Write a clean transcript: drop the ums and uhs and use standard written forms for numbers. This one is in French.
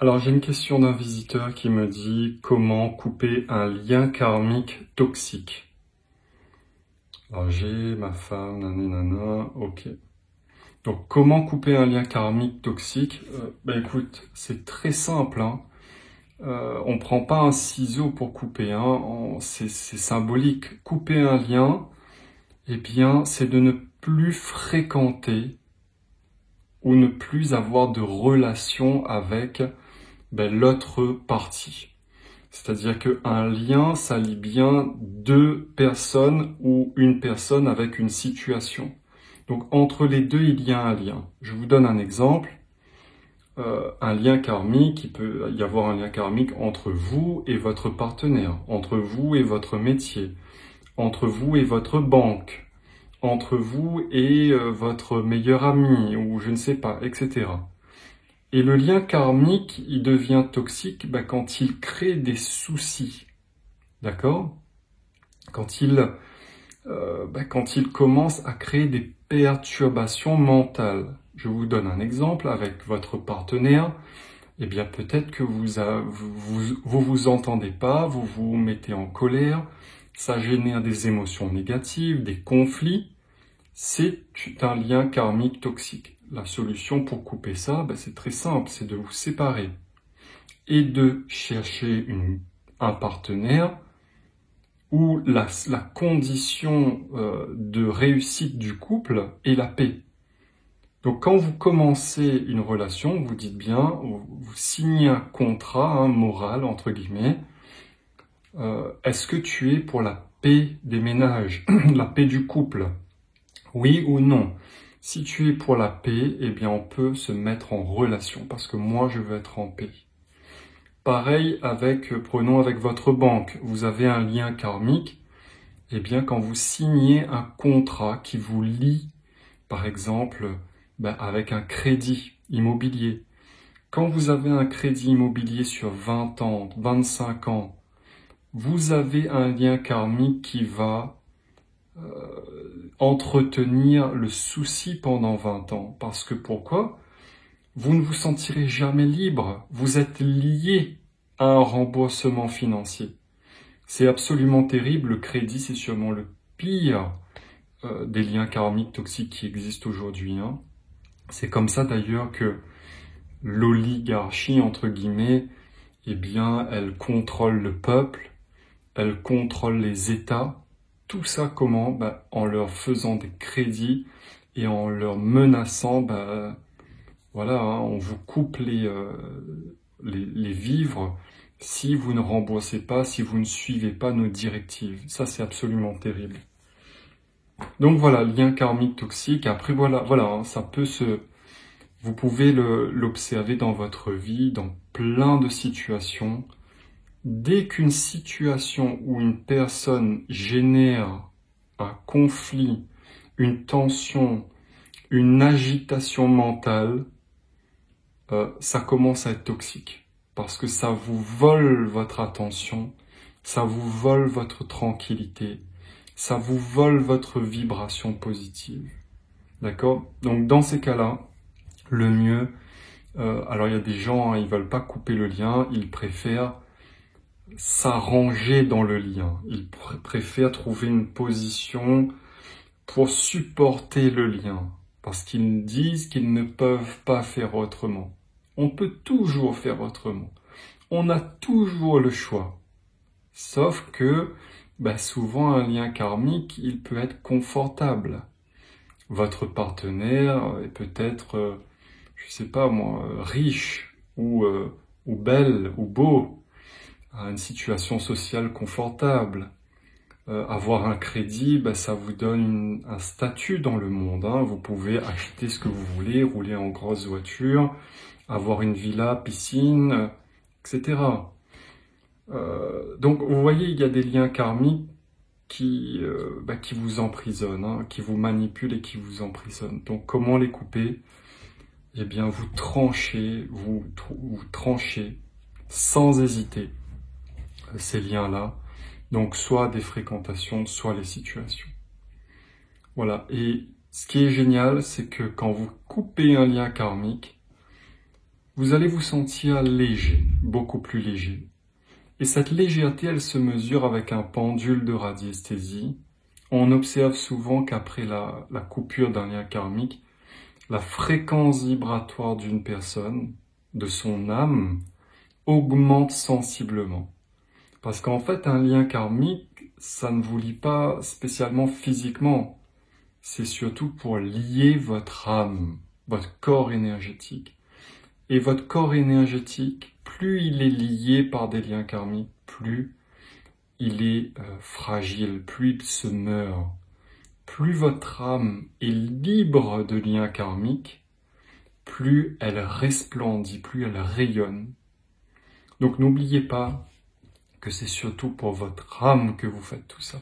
Alors j'ai une question d'un visiteur qui me dit comment couper un lien karmique toxique. Alors j'ai ma femme, nanana, ok. Donc comment couper un lien karmique toxique? Écoute, c'est très simple, hein. On prend pas un ciseau pour couper, hein. C'est symbolique. Couper un lien, eh bien, c'est de ne plus fréquenter ou ne plus avoir de relation avec l'autre partie. C'est-à-dire qu'un lien, ça lie bien deux personnes ou une personne avec une situation. Donc entre les deux, il y a un lien. Je vous donne un exemple. Un lien karmique, il peut y avoir un lien karmique entre vous et votre partenaire, entre vous et votre métier, entre vous et votre banque, entre vous et votre meilleur ami, ou je ne sais pas, etc. Et le lien karmique, il devient toxique quand il crée des soucis, d'accord? Quand il commence à créer des perturbations mentales. Je vous donne un exemple avec votre partenaire. Eh bien, peut-être que vous entendez pas, vous vous mettez en colère, ça génère des émotions négatives, des conflits. C'est un lien karmique toxique. La solution pour couper ça, c'est très simple, c'est de vous séparer et de chercher un partenaire où la condition de réussite du couple est la paix. Donc quand vous commencez une relation, vous dites bien, vous signez un contrat moral, entre guillemets, est-ce que tu es pour la paix des ménages, la paix du couple? Oui ou non? Si tu es pour la paix, eh bien on peut se mettre en relation, parce que moi je veux être en paix. Pareil prenons avec votre banque, vous avez un lien karmique, eh bien quand vous signez un contrat qui vous lie, par exemple, avec un crédit immobilier. Quand vous avez un crédit immobilier sur 20 ans, 25 ans, vous avez un lien karmique qui va entretenir le souci pendant 20 ans. Parce que pourquoi? Vous ne vous sentirez jamais libre. Vous êtes lié à un remboursement financier. C'est absolument terrible. Le crédit, c'est sûrement le pire des liens karmiques toxiques qui existent aujourd'hui. Hein. C'est comme ça d'ailleurs que l'oligarchie, entre guillemets, eh bien, elle contrôle le peuple, elle contrôle les États. Tout ça comment? En leur faisant des crédits et en leur menaçant, voilà, hein, on vous coupe les vivres si vous ne remboursez pas, si vous ne suivez pas nos directives. Ça, c'est absolument terrible. Donc voilà, lien karmique toxique. Après, voilà, hein, ça peut vous pouvez l'observer dans votre vie, dans plein de situations. Dès qu'une situation ou une personne génère un conflit, une tension, une agitation mentale, ça commence à être toxique. Parce que ça vous vole votre attention, ça vous vole votre tranquillité, ça vous vole votre vibration positive. D'accord? Donc dans ces cas-là, le mieux, alors il y a des gens, ils veulent pas couper le lien, ils préfèrent s'arranger dans le lien. Ils préfèrent trouver une position pour supporter le lien, parce qu'ils disent qu'ils ne peuvent pas faire autrement. On peut toujours faire autrement. On a toujours le choix. Sauf que, souvent un lien karmique, il peut être confortable. Votre partenaire est peut-être, je sais pas moi, riche ou belle ou beau, a une situation sociale confortable. Avoir un crédit, ça vous donne un statut dans le monde. Hein. Vous pouvez acheter ce que vous voulez, rouler en grosse voiture, avoir une villa, piscine, etc. Donc vous voyez, il y a des liens karmiques qui vous emprisonnent, hein, qui vous manipulent et qui vous emprisonnent. Donc comment les couper? Eh bien, vous tranchez sans hésiter ces liens-là. Donc, soit des fréquentations, soit les situations. Voilà. Et ce qui est génial, c'est que quand vous coupez un lien karmique, vous allez vous sentir léger, beaucoup plus léger. Et cette légèreté, elle se mesure avec un pendule de radiesthésie. On observe souvent qu'après la coupure d'un lien karmique, la fréquence vibratoire d'une personne, de son âme, augmente sensiblement. Parce qu'en fait, un lien karmique, ça ne vous lie pas spécialement physiquement. C'est surtout pour lier votre âme, votre corps énergétique. Et votre corps énergétique, plus il est lié par des liens karmiques, plus il est fragile, plus il se meurt. Plus votre âme est libre de liens karmiques, plus elle resplendit, plus elle rayonne. Donc n'oubliez pas que c'est surtout pour votre âme que vous faites tout ça.